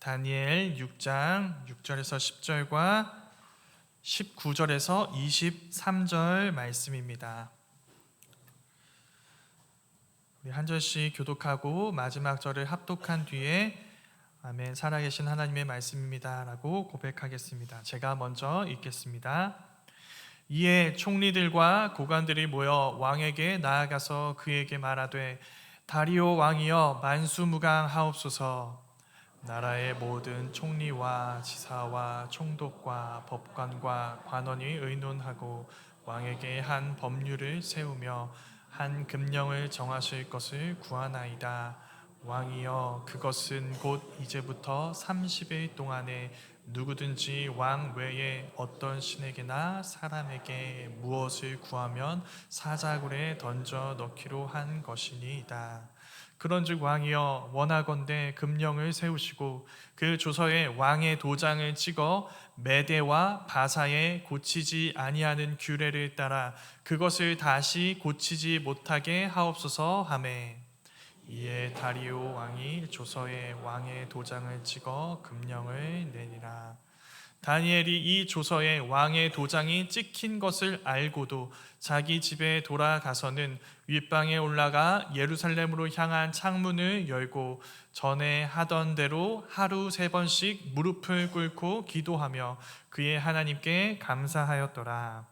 다니엘 6장 6절에서 10절과 19절에서 23절 말씀입니다. 우리 한 절씩 교독하고 마지막 절을 합독한 뒤에 아멘, 살아계신 하나님의 말씀입니다 라고 고백하겠습니다. 제가 먼저 읽겠습니다. 이에 총리들과 고관들이 모여 왕에게 나아가서 그에게 말하되, 다리오 왕이여 만수무강하옵소서. 나라의 모든 총리와 지사와 총독과 법관과 관원이 의논하고 왕에게 한 법률을 세우며 한 금령을 정하실 것을 구하나이다. 왕이여, 그것은 곧 이제부터 30일 동안에 누구든지 왕 외에 어떤 신에게나 사람에게 무엇을 구하면 사자굴에 던져 넣기로 한 것이니이다. 그런즉 왕이여, 원하건대 금령을 세우시고 그 조서에 왕의 도장을 찍어 메대와 바사에 고치지 아니하는 규례를 따라 그것을 다시 고치지 못하게 하옵소서 하매, 이에 다리오 왕이 조서에 왕의 도장을 찍어 금령을 내니라. 다니엘이 이 조서에 왕의 도장이 찍힌 것을 알고도 자기 집에 돌아가서는 윗방에 올라가 예루살렘으로 향한 창문을 열고 전에 하던 대로 하루 3번씩 무릎을 꿇고 기도하며 그의 하나님께 감사하였더라.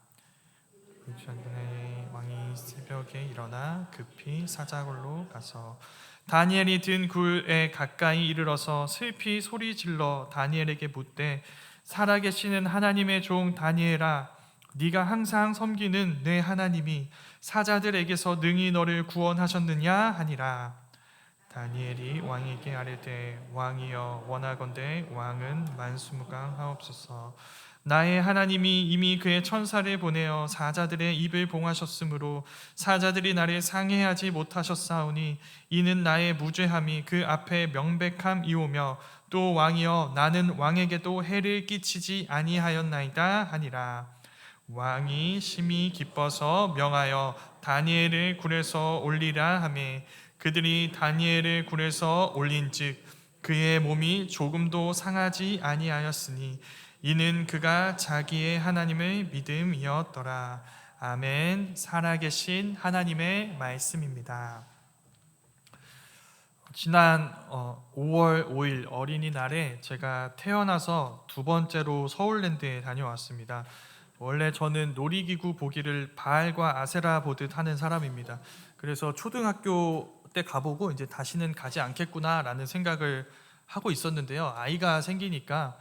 왕이 새벽에 일어나 급히 사자굴로 가서 다니엘이 든 굴에 가까이 이르러서 슬피 소리질러 다니엘에게 묻되, 살아계시는 하나님의 종 다니엘아, 네가 항상 섬기는 내 하나님이 사자들에게서 능히 너를 구원하셨느냐 하니라. 다니엘이 왕에게 아뢰되, 왕이여, 원하건대 왕은 만수무강하옵소서. 나의 하나님이 이미 그의 천사를 보내어 사자들의 입을 봉하셨으므로 사자들이 나를 상해하지 못하셨사오니 이는 나의 무죄함이 그 앞에 명백함이오며, 또 왕이여, 나는 왕에게도 해를 끼치지 아니하였나이다 하니라. 왕이 심히 기뻐서 명하여 다니엘을 굴에서 올리라 하매 그들이 다니엘을 굴에서 올린즉 그의 몸이 조금도 상하지 아니하였으니 이는 그가 자기의 하나님을 믿음이었더라. 아멘. 살아계신 하나님의 말씀입니다. 지난 5월 5일 어린이날에 제가 태어나서 2번째로 서울랜드에 다녀왔습니다. 원래 저는 놀이기구 보기를 바알과 아세라 보듯 하는 사람입니다. 그래서 초등학교 때 가보고 이제 다시는 가지 않겠구나라는 생각을 하고 있었는데요. 아이가 생기니까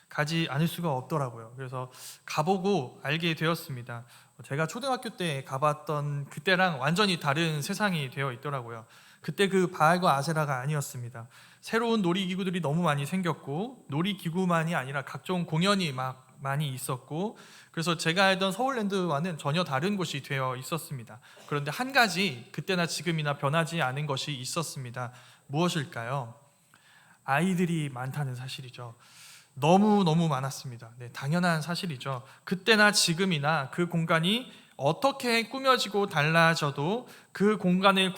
가지 않을 수가 없더라고요. 그래서 가보고 알게 되었습니다. 제가 초등학교 때 가봤던 그때랑 완전히 다른 세상이 되어 있더라고요. 그때 그 바알과 아세라가 아니었습니다. 새로운 놀이기구들이 너무 많이 생겼고 놀이기구만이 아니라 각종 공연이 막 많이 있었고, 그래서 제가 알던 서울랜드와는 전혀 다른 곳이 되어 있었습니다. 그런데 한 가지 그때나 지금이나 변하지 않은 것이 있었습니다. 무엇일까요? 아이들이 많다는 사실이죠. 너무 많았습니다. 네, 당연한 사실이죠. 그때나 지금이나 그 공간이 어떻게 꾸며지고 달라져도 그 공간을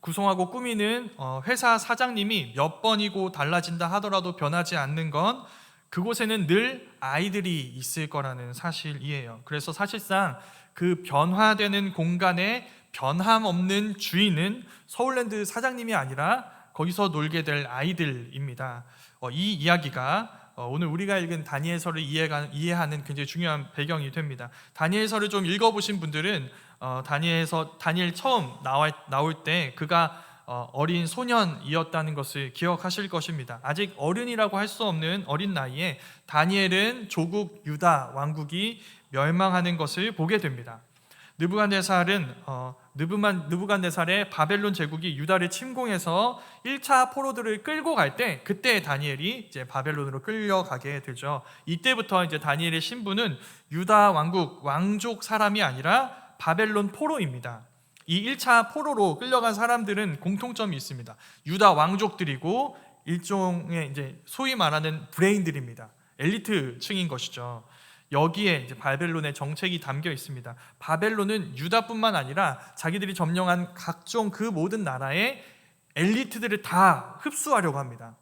구성하고 꾸미는 회사 사장님이 몇 번이고 달라진다 하더라도 변하지 않는 건 그곳에는 늘 아이들이 있을 거라는 사실이에요. 그래서 사실상 그 변화되는 공간의 변함없는 주인은 서울랜드 사장님이 아니라 거기서 놀게 될 아이들입니다. 이 이야기가 오늘 우리가 읽은 다니엘서를 이해하는 굉장히 중요한 배경이 됩니다. 다니엘서를 좀 읽어보신 분들은 다니엘 처음 나올 때 그가 어린 소년이었다는 것을 기억하실 것입니다. 아직 어른이라고 할 수 없는 어린 나이에 다니엘은 조국 유다 왕국이 멸망하는 것을 보게 됩니다. 느부갓네살의 바벨론 제국이 유다를 침공해서 1차 포로들을 끌고 갈 때 그때 다니엘이 이제 바벨론으로 끌려가게 되죠. 이때부터 이제 다니엘의 신분은 유다 왕국 왕족 사람이 아니라 바벨론 포로입니다. 이 1차 포로로 끌려간 사람들은 공통점이 있습니다. 유다 왕족들이고 일종의 이제 소위 말하는 브레인들입니다. 엘리트층인 것이죠. 여기에 이제 바벨론의 정책이 담겨 있습니다. 바벨론은 유다뿐만 아니라 자기들이 점령한 각종 그 모든 나라의 엘리트들을 다 흡수하려고 합니다.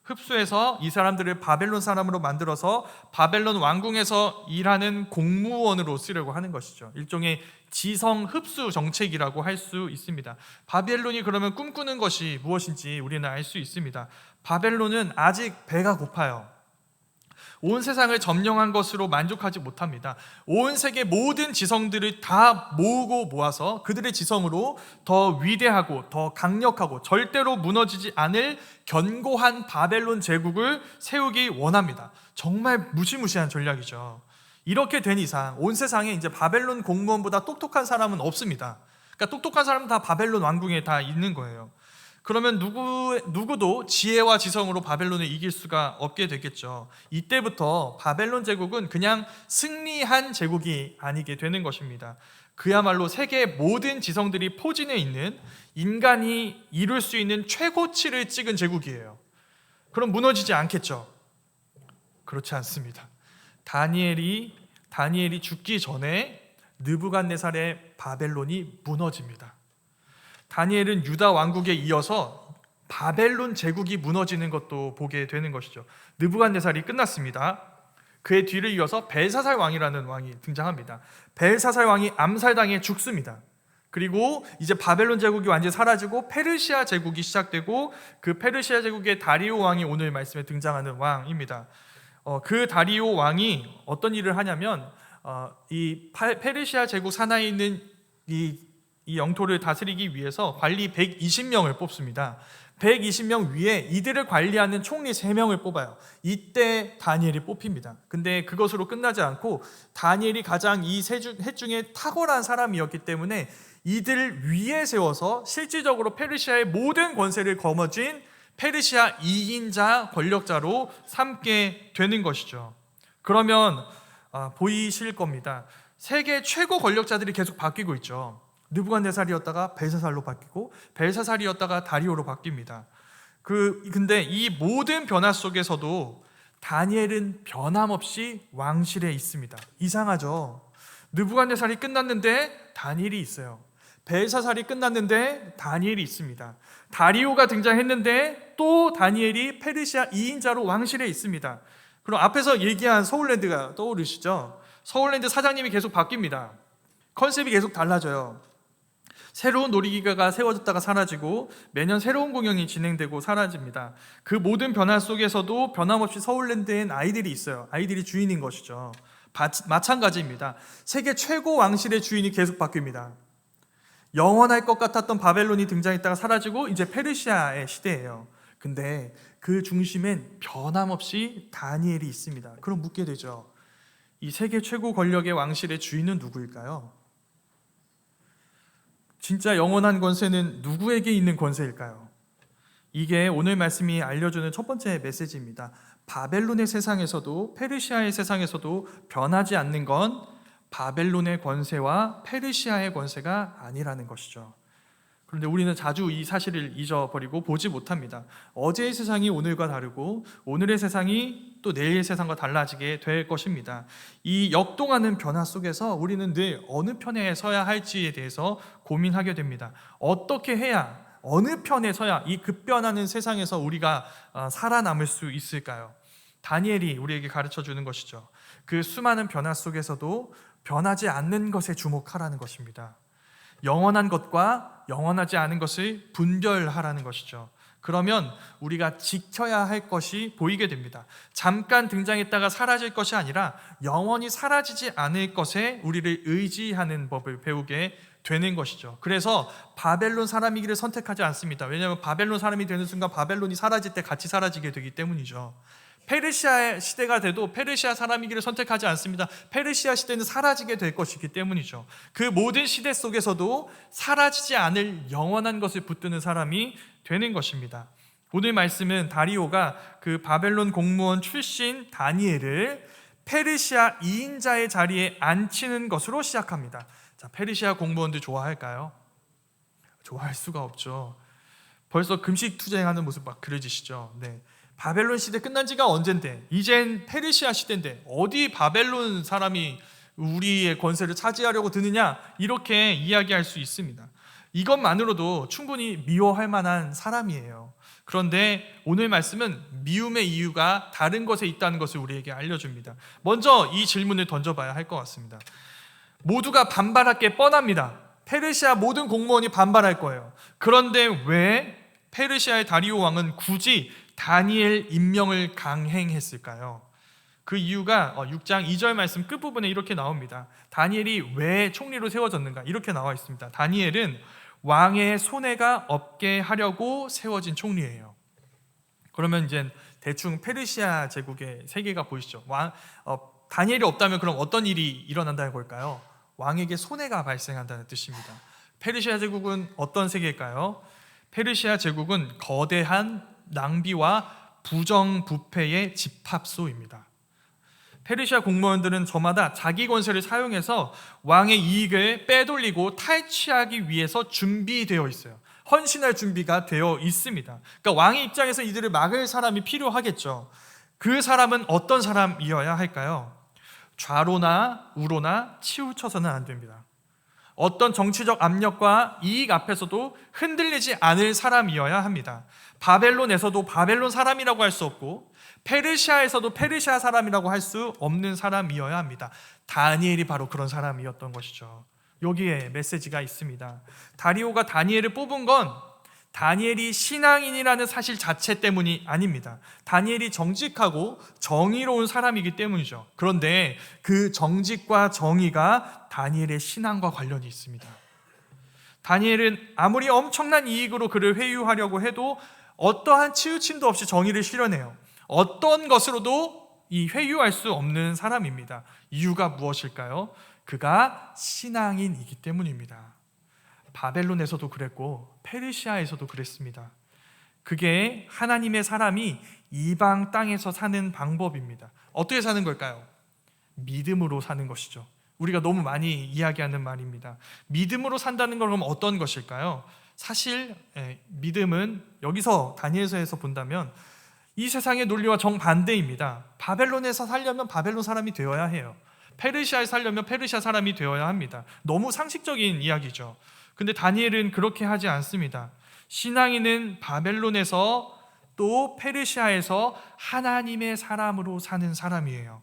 흡수해서 이 사람들을 바벨론 사람으로 만들어서 바벨론 왕궁에서 일하는 공무원으로 쓰려고 하는 것이죠. 일종의 지성 흡수 정책이라고 할 수 있습니다. 바벨론이 그러면 꿈꾸는 것이 무엇인지 우리는 알 수 있습니다. 바벨론은 아직 배가 고파요. 온 세상을 점령한 것으로 만족하지 못합니다. 온 세계 모든 지성들을 다 모으고 모아서 그들의 지성으로 더 위대하고 더 강력하고 절대로 무너지지 않을 견고한 바벨론 제국을 세우기 원합니다. 정말 무시무시한 전략이죠. 이렇게 된 이상 온 세상에 이제 바벨론 공무원보다 똑똑한 사람은 없습니다. 그러니까 똑똑한 사람은 다 바벨론 왕궁에 다 있는 거예요. 그러면 누구도 지혜와 지성으로 바벨론을 이길 수가 없게 되겠죠. 이때부터 바벨론 제국은 그냥 승리한 제국이 아니게 되는 것입니다. 그야말로 세계 모든 지성들이 포진해 있는 인간이 이룰 수 있는 최고치를 찍은 제국이에요. 그럼 무너지지 않겠죠? 그렇지 않습니다. 다니엘이 죽기 전에 느부갓네살의 바벨론이 무너집니다. 다니엘은 유다 왕국에 이어서 바벨론 제국이 무너지는 것도 보게 되는 것이죠. 느부갓네살이 끝났습니다. 그의 뒤를 이어서 벨사살 왕이라는 왕이 등장합니다. 벨사살 왕이 암살당해 죽습니다. 그리고 이제 바벨론 제국이 완전히 사라지고 페르시아 제국이 시작되고 그 페르시아 제국의 다리오 왕이 오늘 말씀에 등장하는 왕입니다. 그 다리오 왕이 어떤 일을 하냐면 이 페르시아 제국 산하에 있는 이 영토를 다스리기 위해서 관리 120명을 뽑습니다. 120명 위에 이들을 관리하는 총리 3명을 뽑아요. 이때 다니엘이 뽑힙니다. 근데 그것으로 끝나지 않고 다니엘이 가장 이 셋 중에 탁월한 사람이었기 때문에 이들을 위에 세워서 실질적으로 페르시아의 모든 권세를 거머쥔 페르시아 2인자 권력자로 삼게 되는 것이죠. 그러면 보이실 겁니다. 세계 최고 권력자들이 계속 바뀌고 있죠. 느부갓네살이었다가 벨사살로 바뀌고 벨사살이었다가 다리오로 바뀝니다. 근데 이 모든 변화 속에서도 다니엘은 변함없이 왕실에 있습니다. 이상하죠? 느부갓네살이 끝났는데 다니엘이 있어요. 벨사살이 끝났는데 다니엘이 있습니다. 다리오가 등장했는데 또 다니엘이 페르시아 2인자로 왕실에 있습니다. 그럼 앞에서 얘기한 서울랜드가 떠오르시죠? 서울랜드 사장님이 계속 바뀝니다. 컨셉이 계속 달라져요. 새로운 놀이기구가 세워졌다가 사라지고 매년 새로운 공연이 진행되고 사라집니다. 그 모든 변화 속에서도 변함없이 서울랜드엔 아이들이 있어요. 아이들이 주인인 것이죠. 마찬가지입니다. 세계 최고 왕실의 주인이 계속 바뀝니다. 영원할 것 같았던 바벨론이 등장했다가 사라지고 이제 페르시아의 시대예요. 근데 그 중심엔 변함없이 다니엘이 있습니다. 그럼 묻게 되죠. 이 세계 최고 권력의 왕실의 주인은 누구일까요? 진짜 영원한 권세는 누구에게 있는 권세일까요? 이게 오늘 말씀이 알려주는 첫 번째 메시지입니다. 바벨론의 세상에서도 페르시아의 세상에서도 변하지 않는 건 바벨론의 권세와 페르시아의 권세가 아니라는 것이죠. 그런데 우리는 자주 이 사실을 잊어버리고 보지 못합니다. 어제의 세상이 오늘과 다르고 오늘의 세상이 또 내일의 세상과 달라지게 될 것입니다. 이 역동하는 변화 속에서 우리는 늘 어느 편에 서야 할지에 대해서 고민하게 됩니다. 어떻게 해야, 어느 편에 서야 이 급변하는 세상에서 우리가 살아남을 수 있을까요? 다니엘이 우리에게 가르쳐 주는 것이죠. 그 수많은 변화 속에서도 변하지 않는 것에 주목하라는 것입니다. 영원한 것과 영원하지 않은 것을 분별하라는 것이죠. 그러면 우리가 지켜야 할 것이 보이게 됩니다. 잠깐 등장했다가 사라질 것이 아니라 영원히 사라지지 않을 것에 우리를 의지하는 법을 배우게 되는 것이죠. 그래서 바벨론 사람이기를 선택하지 않습니다. 왜냐하면 바벨론 사람이 되는 순간 바벨론이 사라질 때 같이 사라지게 되기 때문이죠. 페르시아 시대가 돼도 페르시아 사람이기를 선택하지 않습니다. 페르시아 시대는 사라지게 될 것이기 때문이죠. 그 모든 시대 속에서도 사라지지 않을 영원한 것을 붙드는 사람이 되는 것입니다. 오늘 말씀은 다리오가 그 바벨론 공무원 출신 다니엘을 페르시아 2인자의 자리에 앉히는 것으로 시작합니다. 자, 페르시아 공무원들 좋아할까요? 좋아할 수가 없죠. 벌써 금식 투쟁하는 모습 막 그려지시죠. 네. 바벨론 시대 끝난 지가 언젠데 이젠 페르시아 시대인데 어디 바벨론 사람이 우리의 권세를 차지하려고 드느냐, 이렇게 이야기할 수 있습니다. 이것만으로도 충분히 미워할 만한 사람이에요. 그런데 오늘 말씀은 미움의 이유가 다른 것에 있다는 것을 우리에게 알려줍니다. 먼저 이 질문을 던져봐야 할 것 같습니다. 모두가 반발할 게 뻔합니다. 페르시아 모든 공무원이 반발할 거예요. 그런데 왜 페르시아의 다리오 왕은 굳이 다니엘 임명을 강행했을까요? 그 이유가 6장 2절 말씀 끝부분에 이렇게 나옵니다. 다니엘이 왜 총리로 세워졌는가? 이렇게 나와 있습니다. 다니엘은 왕의 손해가 없게 하려고 세워진 총리예요. 그러면 이제 대충 페르시아 제국의 세계가 보이시죠? 다니엘이 없다면 그럼 어떤 일이 일어난다는 걸까요? 왕에게 손해가 발생한다는 뜻입니다. 페르시아 제국은 어떤 세계일까요? 페르시아 제국은 거대한 낭비와 부정부패의 집합소입니다. 페르시아 공무원들은 저마다 자기 권세를 사용해서 왕의 이익을 빼돌리고 탈취하기 위해서 준비되어 있어요. 헌신할 준비가 되어 있습니다. 그러니까 왕의 입장에서 이들을 막을 사람이 필요하겠죠. 그 사람은 어떤 사람이어야 할까요? 좌로나 우로나 치우쳐서는 안 됩니다. 어떤 정치적 압력과 이익 앞에서도 흔들리지 않을 사람이어야 합니다. 바벨론에서도 바벨론 사람이라고 할 수 없고 페르시아에서도 페르시아 사람이라고 할 수 없는 사람이어야 합니다. 다니엘이 바로 그런 사람이었던 것이죠. 여기에 메시지가 있습니다. 다리오가 다니엘을 뽑은 건 다니엘이 신앙인이라는 사실 자체 때문이 아닙니다. 다니엘이 정직하고 정의로운 사람이기 때문이죠. 그런데 그 정직과 정의가 다니엘의 신앙과 관련이 있습니다. 다니엘은 아무리 엄청난 이익으로 그를 회유하려고 해도 어떠한 치우침도 없이 정의를 실현해요. 어떤 것으로도 이 회유할 수 없는 사람입니다. 이유가 무엇일까요? 그가 신앙인이기 때문입니다. 바벨론에서도 그랬고 페르시아에서도 그랬습니다. 그게 하나님의 사람이 이방 땅에서 사는 방법입니다. 어떻게 사는 걸까요? 믿음으로 사는 것이죠. 우리가 너무 많이 이야기하는 말입니다. 믿음으로 산다는 건 그럼 어떤 것일까요? 사실 믿음은 여기서 다니엘서에서 본다면 이 세상의 논리와 정반대입니다. 바벨론에서 살려면 바벨론 사람이 되어야 해요. 페르시아에 살려면 페르시아 사람이 되어야 합니다. 너무 상식적인 이야기죠. 근데 다니엘은 그렇게 하지 않습니다. 신앙인은 바벨론에서 또 페르시아에서 하나님의 사람으로 사는 사람이에요.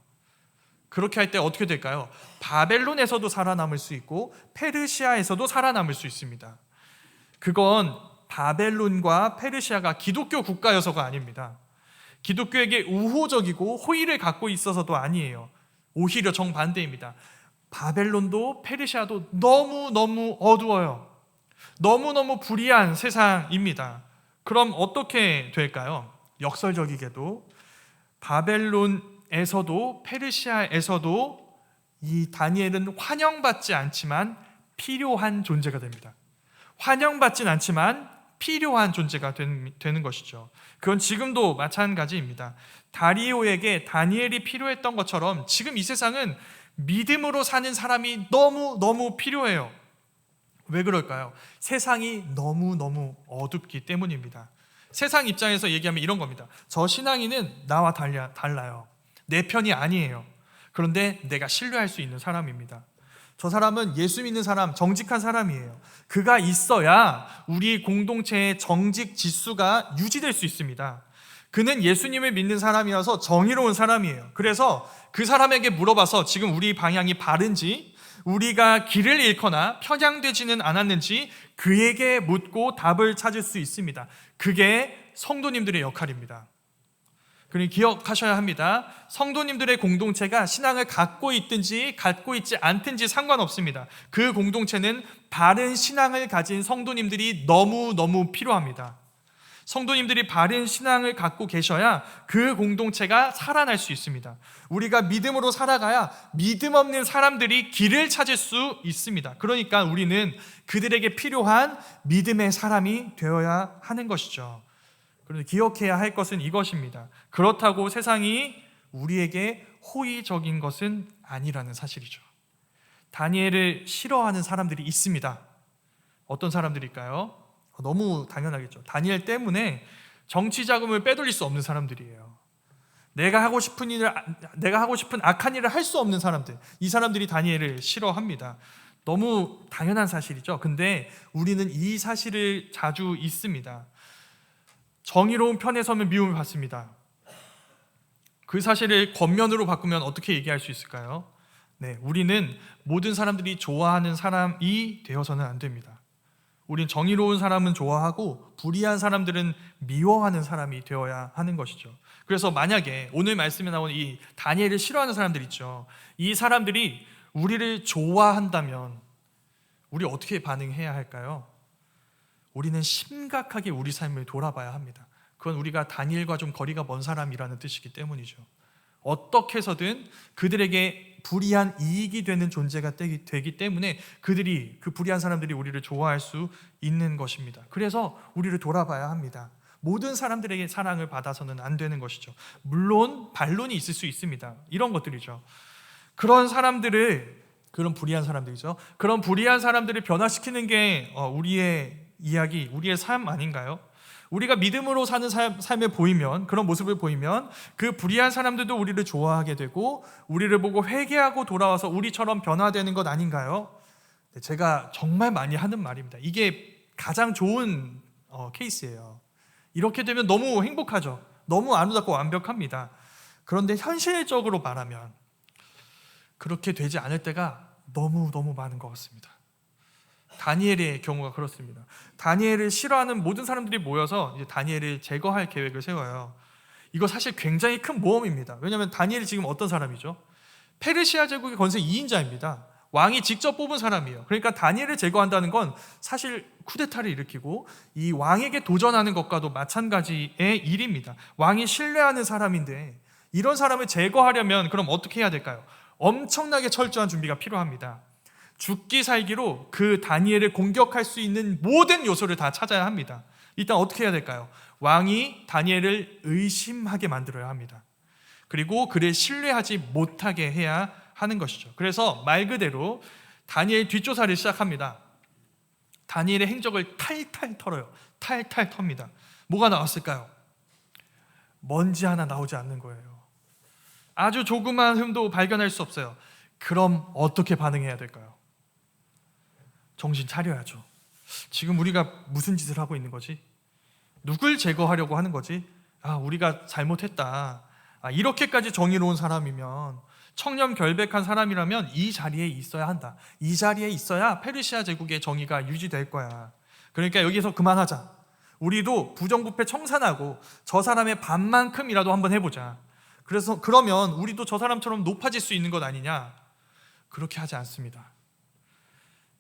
그렇게 할 때 어떻게 될까요? 바벨론에서도 살아남을 수 있고 페르시아에서도 살아남을 수 있습니다. 그건 바벨론과 페르시아가 기독교 국가여서가 아닙니다. 기독교에게 우호적이고 호의를 갖고 있어서도 아니에요. 오히려 정반대입니다. 바벨론도 페르시아도 너무너무 어두워요. 너무너무 불의한 세상입니다. 그럼 어떻게 될까요? 역설적이게도 바벨론에서도 페르시아에서도 이 다니엘은 환영받지 않지만 필요한 존재가 됩니다. 환영받진 않지만 필요한 존재가 되는 것이죠. 그건 지금도 마찬가지입니다. 다리오에게 다니엘이 필요했던 것처럼 지금 이 세상은 믿음으로 사는 사람이 너무 필요해요. 왜 그럴까요? 세상이 너무 어둡기 때문입니다. 세상 입장에서 얘기하면 이런 겁니다. 저 신앙인은 나와 달라요. 내 편이 아니에요. 그런데 내가 신뢰할 수 있는 사람입니다. 저 사람은 예수 믿는 사람, 정직한 사람이에요. 그가 있어야 우리 공동체의 정직 지수가 유지될 수 있습니다. 그는 예수님을 믿는 사람이라서 정의로운 사람이에요. 그래서 그 사람에게 물어봐서 지금 우리 방향이 바른지, 우리가 길을 잃거나 편향되지는 않았는지 그에게 묻고 답을 찾을 수 있습니다. 그게 성도님들의 역할입니다. 그러니 기억하셔야 합니다. 성도님들의 공동체가 신앙을 갖고 있든지 갖고 있지 않든지 상관없습니다. 그 공동체는 바른 신앙을 가진 성도님들이 너무 필요합니다. 성도님들이 바른 신앙을 갖고 계셔야 그 공동체가 살아날 수 있습니다. 우리가 믿음으로 살아가야 믿음 없는 사람들이 길을 찾을 수 있습니다. 그러니까 우리는 그들에게 필요한 믿음의 사람이 되어야 하는 것이죠. 그런데 기억해야 할 것은 이것입니다. 그렇다고 세상이 우리에게 호의적인 것은 아니라는 사실이죠. 다니엘을 싫어하는 사람들이 있습니다. 어떤 사람들일까요? 너무 당연하겠죠. 다니엘 때문에 정치 자금을 빼돌릴 수 없는 사람들이에요. 내가 하고 싶은 악한 일을 할 수 없는 사람들. 이 사람들이 다니엘을 싫어합니다. 너무 당연한 사실이죠. 근데 우리는 이 사실을 자주 잊습니다. 정의로운 편에 서면 미움을 받습니다. 그 사실을 겉면으로 바꾸면 어떻게 얘기할 수 있을까요? 네, 우리는 모든 사람들이 좋아하는 사람이 되어서는 안 됩니다. 우린 정의로운 사람은 좋아하고 불의한 사람들은 미워하는 사람이 되어야 하는 것이죠. 그래서 만약에 오늘 말씀에 나온 이 다니엘을 싫어하는 사람들 있죠. 이 사람들이 우리를 좋아한다면 우리 어떻게 반응해야 할까요? 우리는 심각하게 우리 삶을 돌아봐야 합니다. 그건 우리가 다니엘과 좀 거리가 먼 사람이라는 뜻이기 때문이죠. 어떻게 해서든 그들에게 불이한 이익이 되는 존재가 되기 때문에 그들이, 그 불의한 사람들이 우리를 좋아할 수 있는 것입니다. 그래서 우리를 돌아봐야 합니다. 모든 사람들에게 사랑을 받아서는 안 되는 것이죠. 물론 반론이 있을 수 있습니다. 이런 것들이죠. 그런 사람들을, 그런 불의한 사람들이죠. 그런 불의한 사람들을 변화시키는 게 우리의 이야기, 우리의 삶 아닌가요? 우리가 믿음으로 사는 삶에 보이면, 그런 모습을 보이면 그 불의한 사람들도 우리를 좋아하게 되고 우리를 보고 회개하고 돌아와서 우리처럼 변화되는 것 아닌가요? 제가 정말 많이 하는 말입니다. 이게 가장 좋은 케이스예요. 이렇게 되면 너무 행복하죠. 너무 아름답고 완벽합니다. 그런데 현실적으로 말하면 그렇게 되지 않을 때가 너무 많은 것 같습니다. 다니엘의 경우가 그렇습니다. 다니엘을 싫어하는 모든 사람들이 모여서 이제 다니엘을 제거할 계획을 세워요. 이거 사실 굉장히 큰 모험입니다. 왜냐하면 다니엘이 지금 어떤 사람이죠? 페르시아 제국의 건세 2인자입니다. 왕이 직접 뽑은 사람이에요. 그러니까 다니엘을 제거한다는 건 사실 쿠데타를 일으키고 이 왕에게 도전하는 것과도 마찬가지의 일입니다. 왕이 신뢰하는 사람인데 이런 사람을 제거하려면 그럼 어떻게 해야 될까요? 엄청나게 철저한 준비가 필요합니다. 죽기 살기로 그 다니엘을 공격할 수 있는 모든 요소를 다 찾아야 합니다. 일단 어떻게 해야 될까요? 왕이 다니엘을 의심하게 만들어야 합니다. 그리고 그를 신뢰하지 못하게 해야 하는 것이죠. 그래서 말 그대로 다니엘 뒷조사를 시작합니다. 다니엘의 행적을 탈탈 털어요. 탈탈 텁니다. 뭐가 나왔을까요? 먼지 하나 나오지 않는 거예요. 아주 조그만 흠도 발견할 수 없어요. 그럼 어떻게 반응해야 될까요? 정신 차려야죠. 지금 우리가 무슨 짓을 하고 있는 거지? 누굴 제거하려고 하는 거지? 우리가 잘못했다. 이렇게까지 정의로운 사람이면, 청렴결백한 사람이라면 이 자리에 있어야 한다. 이 자리에 있어야 페르시아 제국의 정의가 유지될 거야. 그러니까 여기서 그만하자. 우리도 부정부패 청산하고 저 사람의 반만큼이라도 한번 해보자. 그러면 우리도 저 사람처럼 높아질 수 있는 것 아니냐? 그렇게 하지 않습니다.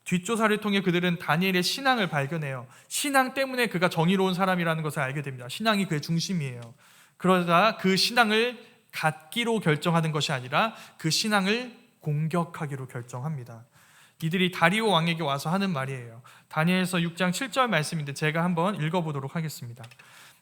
뒷조사를 통해 그들은 다니엘의 신앙을 발견해요. 신앙 때문에 그가 정의로운 사람이라는 것을 알게 됩니다. 신앙이 그의 중심이에요. 그러다 그 신앙을 갖기로 결정하는 것이 아니라 그 신앙을 공격하기로 결정합니다. 이들이 다리오 왕에게 와서 하는 말이에요. 다니엘서 6장 7절 말씀인데 제가 한번 읽어보도록 하겠습니다.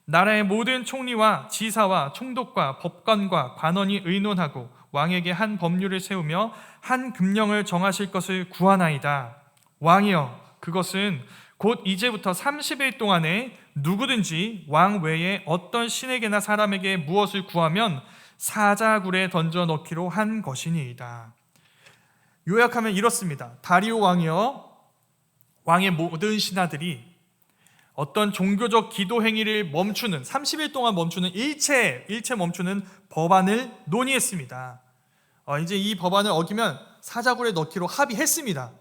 나라의 모든 총리와 지사와 총독과 법관과 관원이 의논하고 왕에게 한 법률을 세우며 한 금령을 정하실 것을 구하나이다. 왕이여, 그것은 곧 이제부터 30일 동안에 누구든지 왕 외에 어떤 신에게나 사람에게 무엇을 구하면 사자굴에 던져 넣기로 한 것이니이다. 요약하면 이렇습니다. 다리오 왕이여, 왕의 모든 신하들이 어떤 종교적 기도 행위를 멈추는, 30일 동안 멈추는 일체 멈추는 법안을 논의했습니다. 이제 이 법안을 어기면 사자굴에 넣기로 합의했습니다.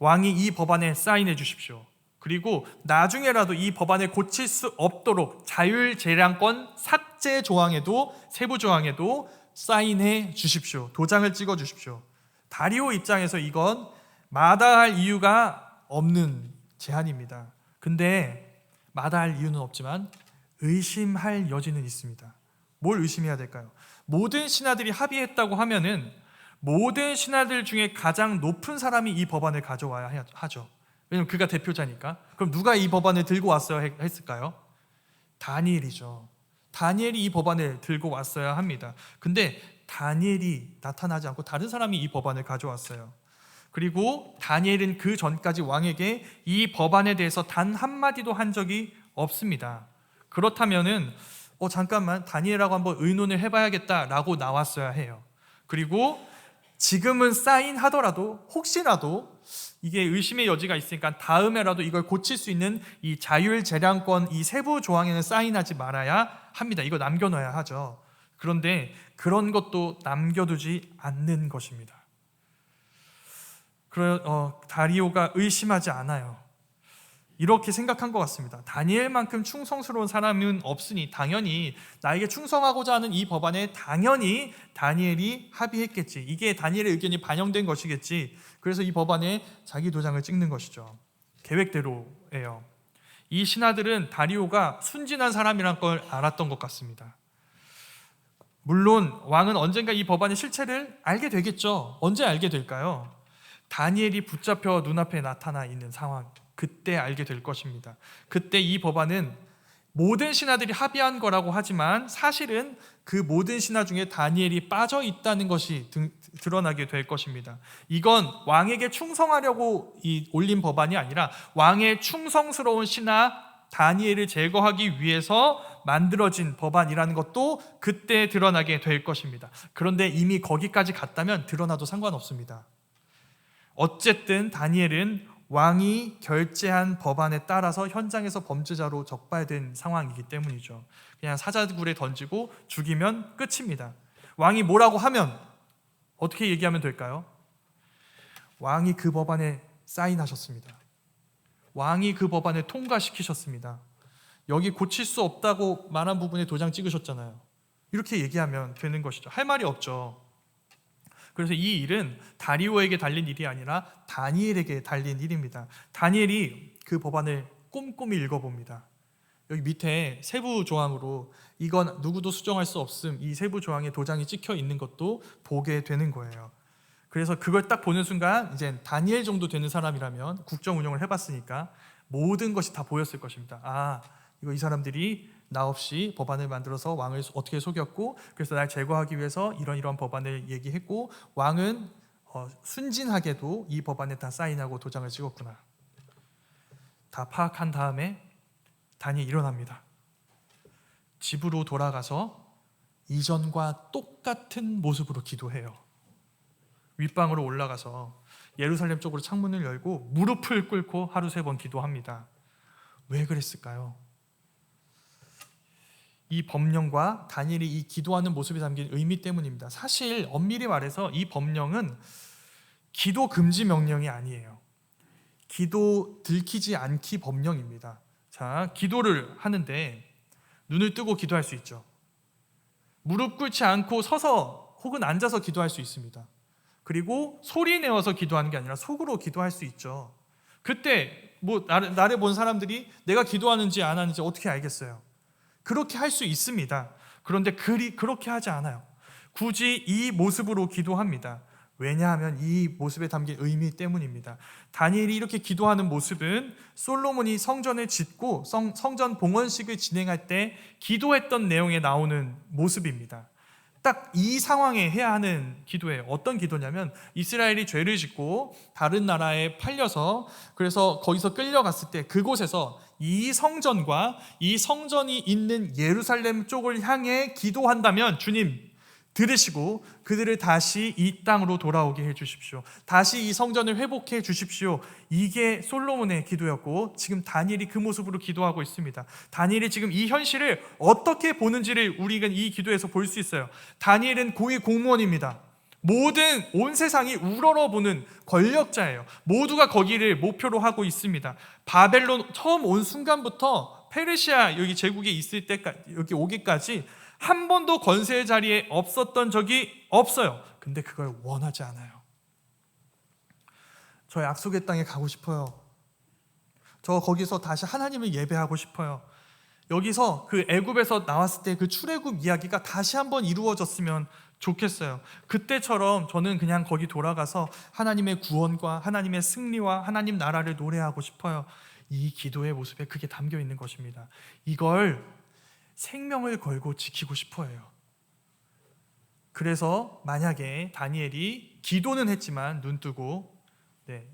왕이 이 법안에 사인해 주십시오. 그리고 나중에라도 이 법안을 고칠 수 없도록 자율재량권 삭제 조항에도, 세부 조항에도 사인해 주십시오. 도장을 찍어 주십시오. 다리오 입장에서 이건 마다할 이유가 없는 제안입니다. 근데 마다할 이유는 없지만 의심할 여지는 있습니다. 뭘 의심해야 될까요? 모든 신하들이 합의했다고 하면은 모든 신하들 중에 가장 높은 사람이 이 법안을 가져와야 하죠. 왜냐하면 그가 대표자니까. 그럼 누가 이 법안을 들고 왔어야 했을까요? 다니엘이죠. 다니엘이 이 법안을 들고 왔어야 합니다. 근데 다니엘이 나타나지 않고 다른 사람이 이 법안을 가져왔어요. 그리고 다니엘은 그 전까지 왕에게 이 법안에 대해서 단 한마디도 한 적이 없습니다. 그렇다면은 잠깐만, 다니엘하고 한번 의논을 해봐야겠다라고 나왔어야 해요. 그리고 지금은 사인하더라도 혹시라도 이게 의심의 여지가 있으니까 다음에라도 이걸 고칠 수 있는 이 자율재량권 이 세부 조항에는 사인하지 말아야 합니다. 이거 남겨놔야 하죠. 그런데 그런 것도 남겨두지 않는 것입니다. 다리오가 의심하지 않아요. 이렇게 생각한 것 같습니다. 다니엘만큼 충성스러운 사람은 없으니 당연히 나에게 충성하고자 하는 이 법안에 당연히 다니엘이 합의했겠지. 이게 다니엘의 의견이 반영된 것이겠지. 그래서 이 법안에 자기 도장을 찍는 것이죠. 계획대로예요. 이 신하들은 다리오가 순진한 사람이란 걸 알았던 것 같습니다. 물론 왕은 언젠가 이 법안의 실체를 알게 되겠죠. 언제 알게 될까요? 다니엘이 붙잡혀 눈앞에 나타나 있는 상황, 그때 알게 될 것입니다. 그때 이 법안은 모든 신하들이 합의한 거라고 하지만 사실은 그 모든 신하 중에 다니엘이 빠져 있다는 것이 드러나게 될 것입니다. 이건 왕에게 충성하려고 올린 법안이 아니라 왕의 충성스러운 신하 다니엘을 제거하기 위해서 만들어진 법안이라는 것도 그때 드러나게 될 것입니다. 그런데 이미 거기까지 갔다면 드러나도 상관없습니다. 어쨌든 다니엘은 왕이 결재한 법안에 따라서 현장에서 범죄자로 적발된 상황이기 때문이죠. 그냥 사자굴에 던지고 죽이면 끝입니다. 왕이 뭐라고 하면 어떻게 얘기하면 될까요? 왕이 그 법안에 사인하셨습니다. 왕이 그 법안을 통과시키셨습니다. 여기 고칠 수 없다고 말한 부분에 도장 찍으셨잖아요. 이렇게 얘기하면 되는 것이죠. 할 말이 없죠. 그래서 이 일은 다리오에게 달린 일이 아니라 다니엘에게 달린 일입니다. 다니엘이 그 법안을 꼼꼼히 읽어봅니다. 여기 밑에 세부 조항으로 이건 누구도 수정할 수 없음, 이 세부 조항에 도장이 찍혀 있는 것도 보게 되는 거예요. 그래서 그걸 딱 보는 순간 이제 다니엘 정도 되는 사람이라면 국정 운영을 해봤으니까 모든 것이 다 보였을 것입니다. 이거 이 사람들이 나 없이 법안을 만들어서 왕을 어떻게 속였고 그래서 날 제거하기 위해서 이런 법안을 얘기했고 왕은 순진하게도 이 법안에 다 사인하고 도장을 찍었구나. 다 파악한 다음에 다니엘이 일어납니다. 집으로 돌아가서 이전과 똑같은 모습으로 기도해요. 윗방으로 올라가서 예루살렘 쪽으로 창문을 열고 무릎을 꿇고 하루 3번 기도합니다. 왜 그랬을까요? 이 법령과 다니엘이 이 기도하는 모습이 담긴 의미 때문입니다. 사실 엄밀히 말해서 이 법령은 기도 금지 명령이 아니에요. 기도 들키지 않기 법령입니다. 자, 기도를 하는데 눈을 뜨고 기도할 수 있죠. 무릎 꿇지 않고 서서 혹은 앉아서 기도할 수 있습니다. 그리고 소리 내어서 기도하는 게 아니라 속으로 기도할 수 있죠. 그때 나를 본 사람들이 내가 기도하는지 안 하는지 어떻게 알겠어요? 그렇게 할 수 있습니다. 그런데 그렇게 하지 않아요. 굳이 이 모습으로 기도합니다. 왜냐하면 이 모습에 담긴 의미 때문입니다. 다니엘이 이렇게 기도하는 모습은 솔로몬이 성전을 짓고 성전 봉헌식을 진행할 때 기도했던 내용에 나오는 모습입니다. 딱 이 상황에 해야 하는 기도예요. 어떤 기도냐면 이스라엘이 죄를 짓고 다른 나라에 팔려서 그래서 거기서 끌려갔을 때 그곳에서 이 성전과 이 성전이 있는 예루살렘 쪽을 향해 기도한다면 주님 들으시고 그들을 다시 이 땅으로 돌아오게 해주십시오. 다시 이 성전을 회복해 주십시오. 이게 솔로몬의 기도였고 지금 다니엘이 그 모습으로 기도하고 있습니다. 다니엘이 지금 이 현실을 어떻게 보는지를 우리가 이 기도에서 볼 수 있어요. 다니엘은 고위 공무원입니다. 온 세상이 우러러보는 권력자예요. 모두가 거기를 목표로 하고 있습니다. 바벨론 처음 온 순간부터 페르시아 여기 제국에 있을 때까지 여기 오기까지 한 번도 권세의 자리에 없었던 적이 없어요. 근데 그걸 원하지 않아요. 저 약속의 땅에 가고 싶어요. 저 거기서 다시 하나님을 예배하고 싶어요. 여기서 그 애굽에서 나왔을 때 그 출애굽 이야기가 다시 한번 이루어졌으면 좋겠어요. 그때처럼 저는 그냥 거기 돌아가서 하나님의 구원과 하나님의 승리와 하나님 나라를 노래하고 싶어요. 이 기도의 모습에 그게 담겨 있는 것입니다. 이걸 생명을 걸고 지키고 싶어 해요. 그래서 만약에 다니엘이 기도는 했지만 눈 뜨고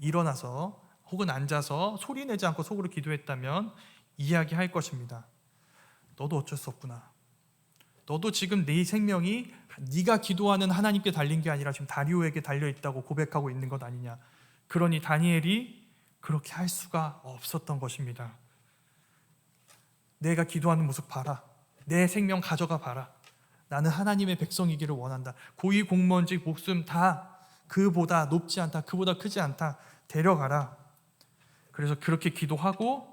일어나서 혹은 앉아서 소리 내지 않고 속으로 기도했다면 이야기할 것입니다. 너도 어쩔 수 없구나. 너도 지금 네 생명이 네가 기도하는 하나님께 달린 게 아니라 지금 다리오에게 달려있다고 고백하고 있는 것 아니냐. 그러니 다니엘이 그렇게 할 수가 없었던 것입니다. 내가 기도하는 모습 봐라. 내 생명 가져가 봐라. 나는 하나님의 백성이기를 원한다. 고위 공무원직 목숨 다 그보다 높지 않다. 그보다 크지 않다. 데려가라. 그래서 그렇게 기도하고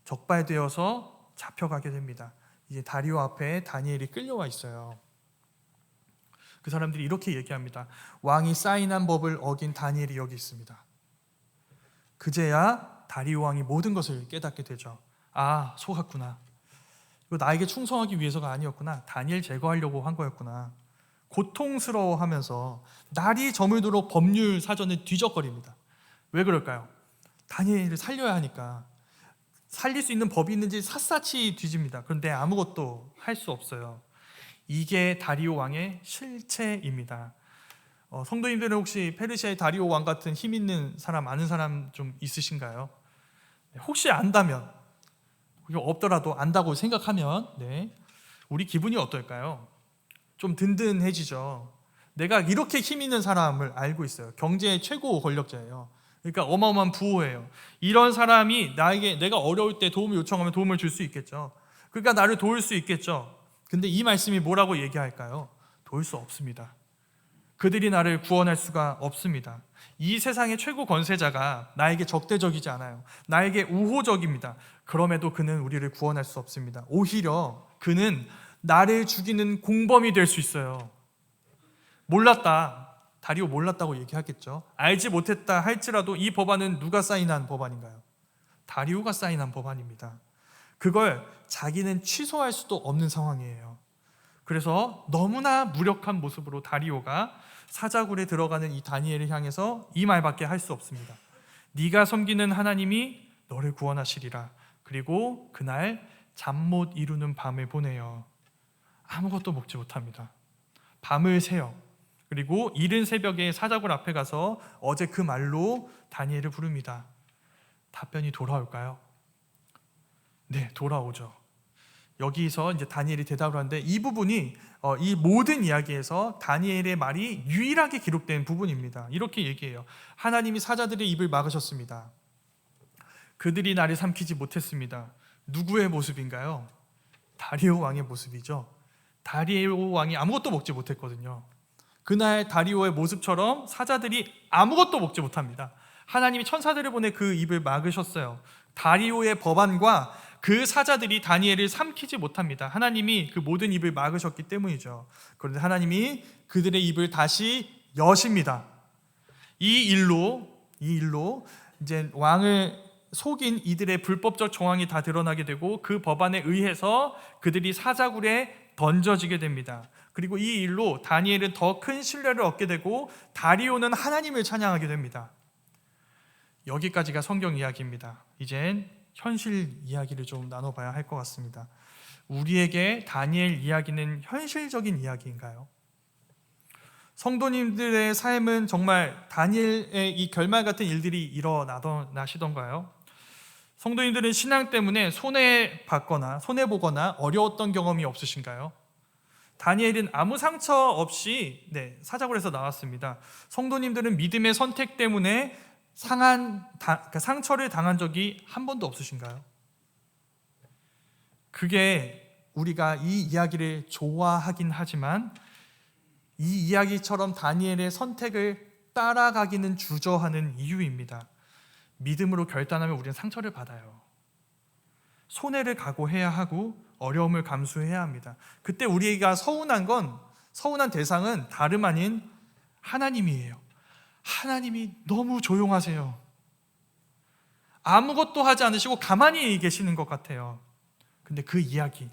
적발되어서 잡혀가게 됩니다. 이제 다리오 앞에 다니엘이 끌려와 있어요. 그 사람들이 이렇게 얘기합니다. 왕이 사인한 법을 어긴 다니엘이 여기 있습니다. 그제야 다리오 왕이 모든 것을 깨닫게 되죠. 아, 속았구나. 이거 나에게 충성하기 위해서가 아니었구나. 다니엘 제거하려고 한 거였구나. 고통스러워하면서 날이 저물도록 법률 사전을 뒤적거립니다. 왜 그럴까요? 다니엘을 살려야 하니까. 살릴 수 있는 법이 있는지 샅샅이 뒤집니다. 그런데 아무것도 할 수 없어요. 이게 다리오 왕의 실체입니다. 성도님들은 혹시 페르시아의 다리오 왕 같은 힘 있는 사람, 아는 사람 좀 있으신가요? 혹시 안다면, 없더라도 안다고 생각하면 우리 기분이 어떨까요? 좀 든든해지죠. 내가 이렇게 힘 있는 사람을 알고 있어요. 경제의 최고 권력자예요. 그러니까 어마어마한 부호예요. 이런 사람이 나에게 내가 어려울 때 도움을 요청하면 도움을 줄 수 있겠죠. 그러니까 나를 도울 수 있겠죠. 근데 이 말씀이 뭐라고 얘기할까요? 도울 수 없습니다. 그들이 나를 구원할 수가 없습니다. 이 세상의 최고 권세자가 나에게 적대적이지 않아요. 나에게 우호적입니다. 그럼에도 그는 우리를 구원할 수 없습니다. 오히려 그는 나를 죽이는 공범이 될 수 있어요. 몰랐다. 다리오 몰랐다고 얘기하겠죠. 알지 못했다 할지라도 이 법안은 누가 사인한 법안인가요? 다리오가 사인한 법안입니다. 그걸 자기는 취소할 수도 없는 상황이에요. 그래서 너무나 무력한 모습으로 다리오가 사자굴에 들어가는 이 다니엘을 향해서 이 말밖에 할 수 없습니다. 네가 섬기는 하나님이 너를 구원하시리라. 그리고 그날 잠 못 이루는 밤을 보내요. 아무것도 먹지 못합니다. 밤을 새요. 그리고 이른 새벽에 사자굴 앞에 가서 어제 그 말로 다니엘을 부릅니다. 답변이 돌아올까요? 네, 돌아오죠. 여기서 이제 다니엘이 대답을 하는데 이 부분이 이 모든 이야기에서 다니엘의 말이 유일하게 기록된 부분입니다. 이렇게 얘기해요. 하나님이 사자들의 입을 막으셨습니다. 그들이 나를 삼키지 못했습니다. 누구의 모습인가요? 다리오 왕의 모습이죠. 다리오 왕이 아무것도 먹지 못했거든요. 그날 다리오의 모습처럼 사자들이 아무것도 먹지 못합니다. 하나님이 천사들을 보내 그 입을 막으셨어요. 다리오의 법안과 그 사자들이 다니엘을 삼키지 못합니다. 하나님이 그 모든 입을 막으셨기 때문이죠. 그런데 하나님이 그들의 입을 다시 여십니다. 이 일로 이제 왕을 속인 이들의 불법적 정황이 다 드러나게 되고 그 법안에 의해서 그들이 사자굴에 던져지게 됩니다. 그리고 이 일로 다니엘은 더 큰 신뢰를 얻게 되고 다리오는 하나님을 찬양하게 됩니다. 여기까지가 성경 이야기입니다. 이젠 현실 이야기를 좀 나눠봐야 할 것 같습니다. 우리에게 다니엘 이야기는 현실적인 이야기인가요? 성도님들의 삶은 정말 다니엘의 이 결말 같은 일들이 일어나시던가요? 성도님들은 신앙 때문에 손해보거나 어려웠던 경험이 없으신가요? 다니엘은 아무 상처 없이 사자굴에서 나왔습니다. 성도님들은 믿음의 선택 때문에 상처를 당한 적이 한 번도 없으신가요? 그게 우리가 이 이야기를 좋아하긴 하지만 이 이야기처럼 다니엘의 선택을 따라가기는 주저하는 이유입니다. 믿음으로 결단하면 우리는 상처를 받아요. 손해를 각오해야 하고 어려움을 감수해야 합니다. 그때 우리가 서운한 대상은 다름 아닌 하나님이에요. 하나님이 너무 조용하세요. 아무것도 하지 않으시고 가만히 계시는 것 같아요. 근데 그 이야기,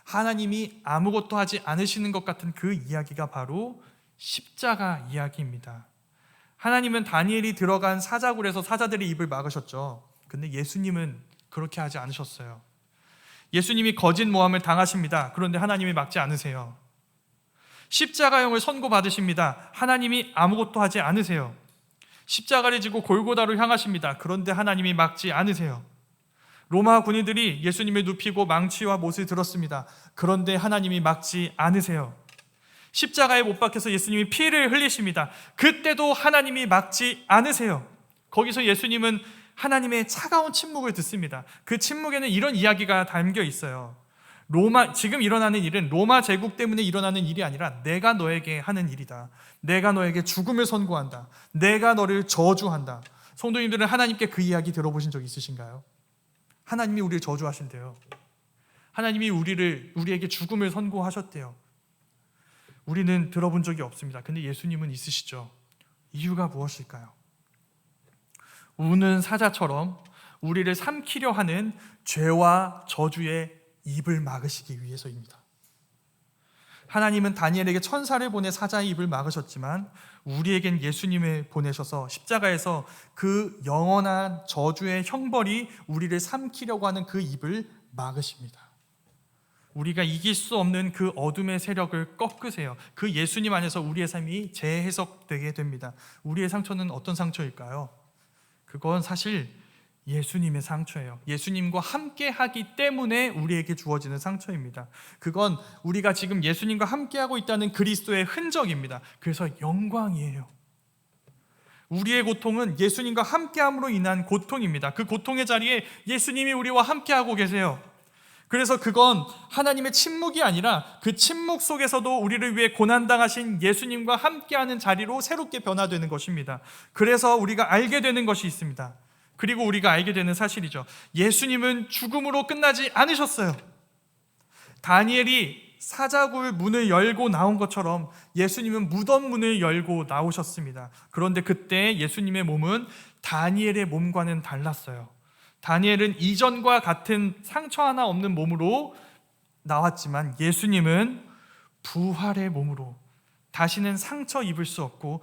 하나님이 아무것도 하지 않으시는 것 같은 그 이야기가 바로 십자가 이야기입니다. 하나님은 다니엘이 들어간 사자굴에서 사자들의 입을 막으셨죠. 근데 예수님은 그렇게 하지 않으셨어요. 예수님이 거짓 모함을 당하십니다. 그런데 하나님이 막지 않으세요. 십자가형을 선고받으십니다. 하나님이 아무것도 하지 않으세요. 십자가를 지고 골고다로 향하십니다. 그런데 하나님이 막지 않으세요. 로마 군인들이 예수님을 눕히고 망치와 못을 들었습니다. 그런데 하나님이 막지 않으세요. 십자가에 못 박혀서 예수님이 피를 흘리십니다. 그때도 하나님이 막지 않으세요. 거기서 예수님은 하나님의 차가운 침묵을 듣습니다. 그 침묵에는 이런 이야기가 담겨 있어요. 지금 일어나는 일은 로마 제국 때문에 일어나는 일이 아니라 내가 너에게 하는 일이다. 내가 너에게 죽음을 선고한다. 내가 너를 저주한다. 성도님들은 하나님께 그 이야기 들어보신 적 있으신가요? 하나님이 우리를 저주하신대요. 하나님이 우리에게 죽음을 선고하셨대요. 우리는 들어본 적이 없습니다. 근데 예수님은 있으시죠. 이유가 무엇일까요? 우는 사자처럼 우리를 삼키려 하는 죄와 저주의 입을 막으시기 위해서입니다. 하나님은 다니엘에게 천사를 보내 사자의 입을 막으셨지만 우리에겐 예수님을 보내셔서 십자가에서 그 영원한 저주의 형벌이 우리를 삼키려고 하는 그 입을 막으십니다. 우리가 이길 수 없는 그 어둠의 세력을 꺾으세요. 그 예수님 안에서 우리의 삶이 재해석되게 됩니다. 우리의 상처는 어떤 상처일까요? 그건 사실 예수님의 상처예요. 예수님과 함께 하기 때문에 우리에게 주어지는 상처입니다. 그건 우리가 지금 예수님과 함께하고 있다는 그리스도의 흔적입니다. 그래서 영광이에요. 우리의 고통은 예수님과 함께함으로 인한 고통입니다. 그 고통의 자리에 예수님이 우리와 함께하고 계세요. 그래서 그건 하나님의 침묵이 아니라 그 침묵 속에서도 우리를 위해 고난당하신 예수님과 함께하는 자리로 새롭게 변화되는 것입니다. 그래서 우리가 알게 되는 것이 있습니다. 그리고 우리가 알게 되는 사실이죠. 예수님은 죽음으로 끝나지 않으셨어요. 다니엘이 사자굴 문을 열고 나온 것처럼 예수님은 무덤 문을 열고 나오셨습니다. 그런데 그때 예수님의 몸은 다니엘의 몸과는 달랐어요. 다니엘은 이전과 같은 상처 하나 없는 몸으로 나왔지만 예수님은 부활의 몸으로 다시는 상처 입을 수 없고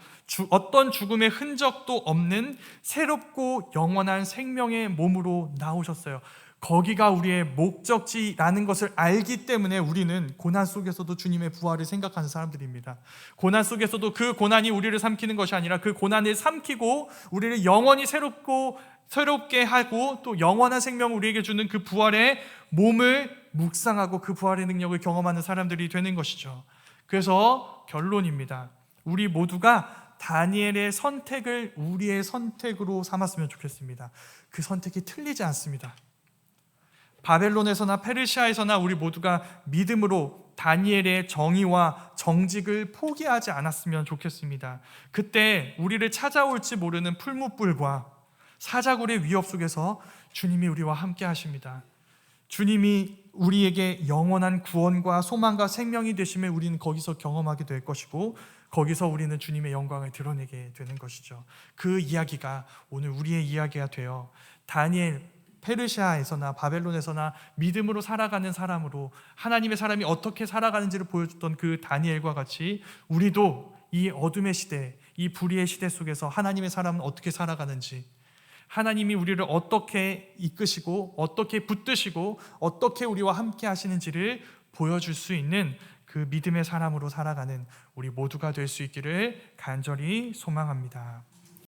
어떤 죽음의 흔적도 없는 새롭고 영원한 생명의 몸으로 나오셨어요. 거기가 우리의 목적지라는 것을 알기 때문에 우리는 고난 속에서도 주님의 부활을 생각하는 사람들입니다. 고난 속에서도 그 고난이 우리를 삼키는 것이 아니라 그 고난을 삼키고 우리를 영원히 새롭게 하고 또 영원한 생명을 우리에게 주는 그 부활의 몸을 묵상하고 그 부활의 능력을 경험하는 사람들이 되는 것이죠. 그래서 결론입니다. 우리 모두가 다니엘의 선택을 우리의 선택으로 삼았으면 좋겠습니다. 그 선택이 틀리지 않습니다. 바벨론에서나 페르시아에서나 우리 모두가 믿음으로 다니엘의 정의와 정직을 포기하지 않았으면 좋겠습니다. 그때 우리를 찾아올지 모르는 풀무불과 사자굴의 위협 속에서 주님이 우리와 함께 하십니다. 주님이 우리에게 영원한 구원과 소망과 생명이 되심을 우리는 거기서 경험하게 될 것이고 거기서 우리는 주님의 영광을 드러내게 되는 것이죠. 그 이야기가 오늘 우리의 이야기가 되어 다니엘, 페르시아에서나 바벨론에서나 믿음으로 살아가는 사람으로 하나님의 사람이 어떻게 살아가는지를 보여줬던 그 다니엘과 같이 우리도 이 어둠의 시대, 이 불의의 시대 속에서 하나님의 사람은 어떻게 살아가는지, 하나님이 우리를 어떻게 이끄시고 어떻게 붙드시고 어떻게 우리와 함께 하시는지를 보여줄 수 있는 그 믿음의 사람으로 살아가는 우리 모두가 될 수 있기를 간절히 소망합니다.